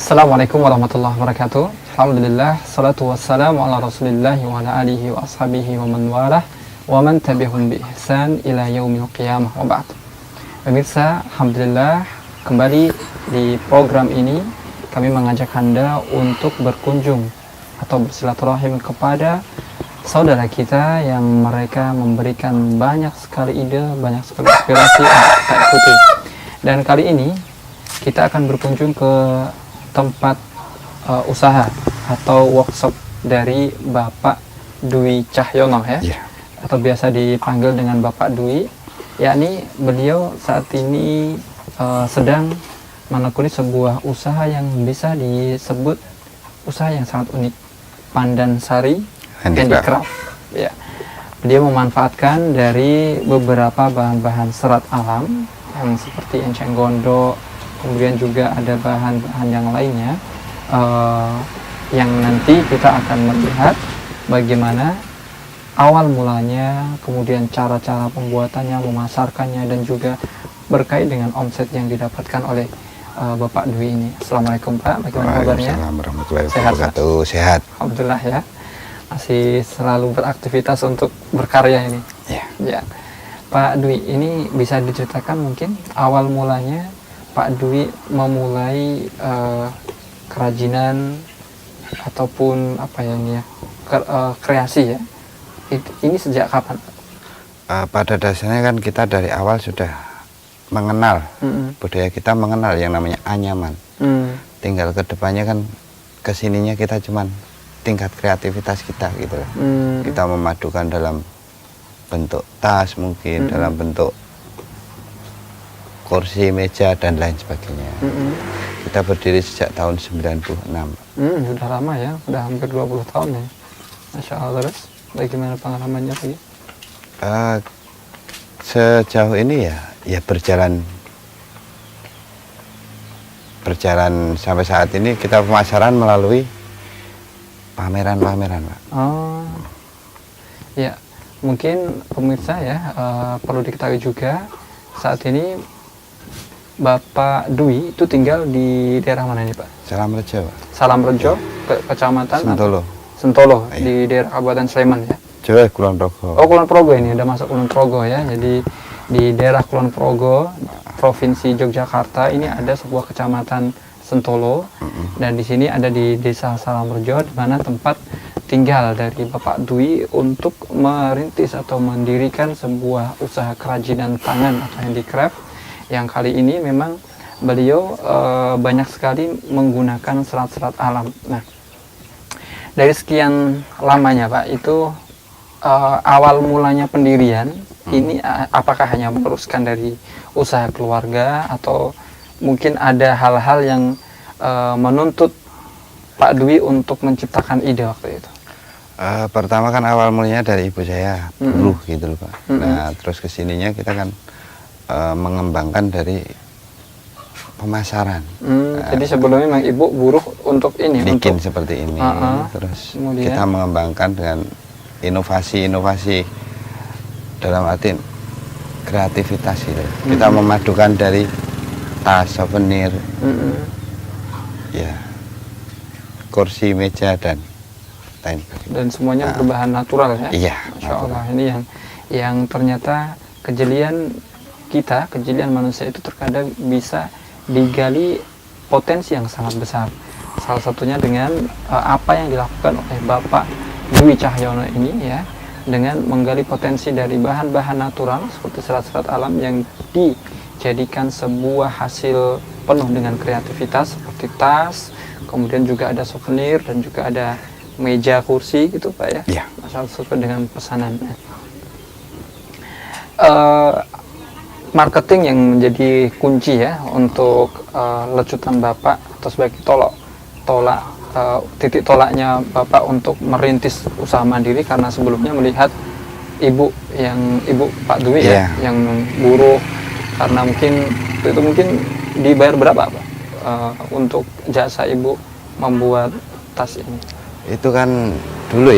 Assalamualaikum warahmatullahi wabarakatuh. Alhamdulillah, salatu wassalamu ala rasulillah wa ala alihi wa ashabihi wa man walah wa man tabi'hum bi ihsan ila yaumil qiyamah wa ba'd. Pemirsa, Alhamdulillah, kembali di program ini kami mengajak Anda untuk berkunjung atau bersilaturahim kepada saudara kita yang mereka memberikan banyak sekali ide, banyak sekali inspirasi untuk kita ikuti. Dan kali ini kita akan berkunjung ke tempat usaha atau workshop dari Bapak Dwi Cahyono atau biasa dipanggil dengan Bapak Dwi, yakni beliau saat ini sedang menekuni sebuah usaha yang bisa disebut usaha yang sangat unik, Pandan Sari Handicraft. Ya, beliau memanfaatkan dari beberapa bahan-bahan serat alam yang seperti enceng gondok, kemudian juga ada bahan-bahan yang lainnya yang nanti kita akan melihat bagaimana awal mulanya, kemudian cara-cara pembuatannya, memasarkannya, dan juga berkait dengan omset yang didapatkan oleh Bapak Dwi ini. Assalamualaikum Pak, bagaimana kabarnya? Waalaikumsalam warahmatullahi wabarakatuh. Sehat. Alhamdulillah ya, masih selalu beraktivitas untuk berkarya ini. Ya. Pak Dwi, ini bisa diceritakan mungkin awal mulanya Pak Dwi memulai kerajinan ataupun apa ya ini ya, kreasi ya, ini sejak kapan? Pada dasarnya kan kita dari awal sudah mengenal budaya kita, mengenal yang namanya anyaman. Tinggal kedepannya kan kesininya kita cuman tingkat kreativitas kita gitu lah. Kita memadukan dalam bentuk tas mungkin, dalam bentuk kursi, meja, dan lain sebagainya. Kita berdiri sejak tahun 96. Sudah lama ya, sudah hampir 20 tahun ya. Masya Allah. Terus bagaimana pengalamannya lagi? Sejauh ini ya berjalan sampai saat ini. Kita pemasaran melalui pameran-pameran, Pak. Oh, ya, mungkin pemirsa ya, perlu diketahui juga saat ini Bapak Dwi itu tinggal di daerah mana ini Pak? Salamrejo, Pak. Salamrejo, Kecamatan Sentolo, iya. Di daerah Kabupaten Sleman ya? Jawa, Kulon Progo. Oh, Kulon Progo, ini udah masuk Kulon Progo ya. Jadi di daerah Kulon Progo, Provinsi Yogyakarta, ini ada sebuah kecamatan Sentolo. Dan di sini ada di Desa Salamrejo, di mana tempat tinggal dari Bapak Dwi untuk merintis atau mendirikan sebuah usaha kerajinan tangan atau handicraft, yang kali ini memang beliau banyak sekali menggunakan serat-serat alam. Nah, dari sekian lamanya Pak, itu awal mulanya pendirian ini apakah hanya meneruskan dari usaha keluarga atau mungkin ada hal-hal yang menuntut Pak Dwi untuk menciptakan ide waktu itu? Pertama kan awal mulanya dari ibu saya, buruh gitu loh Pak. Nah terus kesininya kita kan mengembangkan dari pemasaran. Jadi sebelumnya memang ibu buruh untuk ini, bikin untuk seperti ini. Terus kemudian kita mengembangkan dengan inovasi-inovasi dalam arti kreativitas gitu. Kita memadukan dari tas, souvenir, ya kursi, meja dan lain. Dan semuanya berbahan natural ya. Iya. Masya Allah, ini yang ternyata kejelian kita, kejelian manusia itu terkadang bisa digali potensi yang sangat besar. Salah satunya dengan apa yang dilakukan oleh Bapak Dwi Cahyono ini ya, dengan menggali potensi dari bahan-bahan natural seperti serat-serat alam yang dijadikan sebuah hasil penuh dengan kreativitas seperti tas, kemudian juga ada souvenir dan juga ada meja, kursi gitu Pak ya. Iya. Masalah sesuai dengan pesanannya. Marketing yang menjadi kunci ya untuk lecutan Bapak atau sebagai titik tolaknya Bapak untuk merintis usaha mandiri, karena sebelumnya melihat ibu Pak Dwi ya yang buruh, karena itu mungkin dibayar berapa Pak untuk jasa ibu membuat tas ini? Itu kan dulu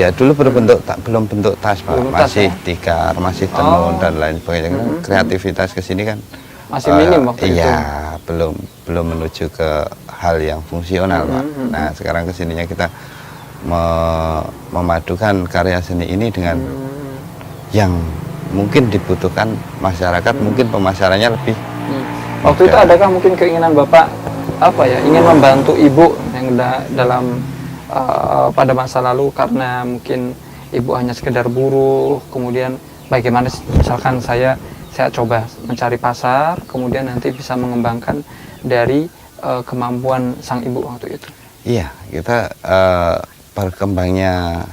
belum bentuk tas Pak, masih tikar, masih tenun dan lain sebagainya. Kreativitas ke sini kan masih minim waktu itu. Iya, belum menuju ke hal yang fungsional Pak. Nah sekarang kesininya kita memadukan karya seni ini dengan yang mungkin dibutuhkan masyarakat, mungkin pemasarannya lebih. Waktu itu adakah mungkin keinginan Bapak ingin membantu ibu yang dalam pada masa lalu, karena mungkin ibu hanya sekedar buruh, kemudian bagaimana misalkan saya coba mencari pasar, kemudian nanti bisa mengembangkan dari kemampuan sang ibu waktu itu. Iya, kita berkembangnya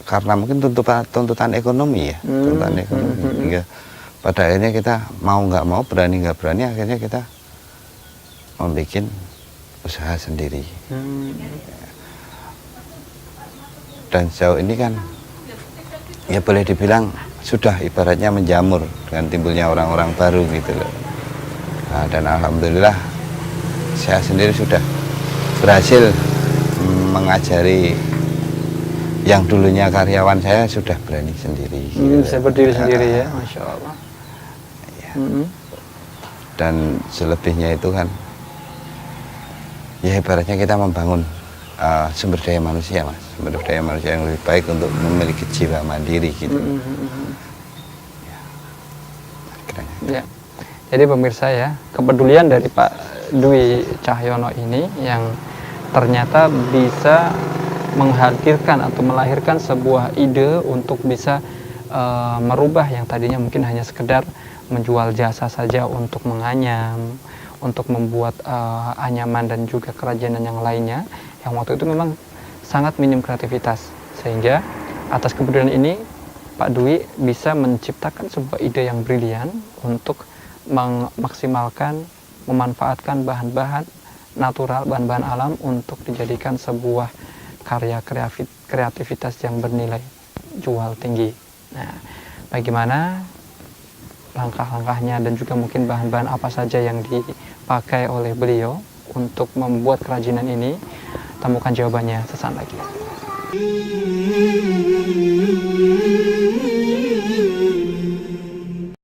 karena mungkin tuntutan ekonomi ya, tuntutan ekonomi. Hingga pada akhirnya kita mau nggak mau, berani nggak berani, akhirnya kita membuat usaha sendiri. Dan sejauh ini kan ya boleh dibilang sudah ibaratnya menjamur dengan timbulnya orang-orang baru gitu loh. Nah, dan alhamdulillah saya sendiri sudah berhasil mengajari yang dulunya karyawan saya sudah berani sendiri. Bisa berdiri sendiri ya, Masya Allah. Ya. Dan selebihnya itu kan ya ibaratnya kita membangun sumber daya manusia Mas, sumber daya manusia yang lebih baik untuk memiliki jiwa mandiri gitu. Ya. Jadi pemirsa ya, kepedulian dari Pak Dwi Cahyono ini yang ternyata bisa menghadirkan atau melahirkan sebuah ide untuk bisa merubah yang tadinya mungkin hanya sekedar menjual jasa saja untuk menganyam, untuk membuat anyaman dan juga kerajinan yang lainnya, yang waktu itu memang sangat minim kreativitas, sehingga atas kepedulian ini Pak Dwi bisa menciptakan sebuah ide yang brilian untuk memaksimalkan, memanfaatkan bahan-bahan natural, bahan-bahan alam untuk dijadikan sebuah karya kreativitas yang bernilai jual tinggi. Nah, bagaimana langkah-langkahnya dan juga mungkin bahan-bahan apa saja yang dipakai oleh beliau untuk membuat kerajinan ini, temukan jawabannya sesaat lagi.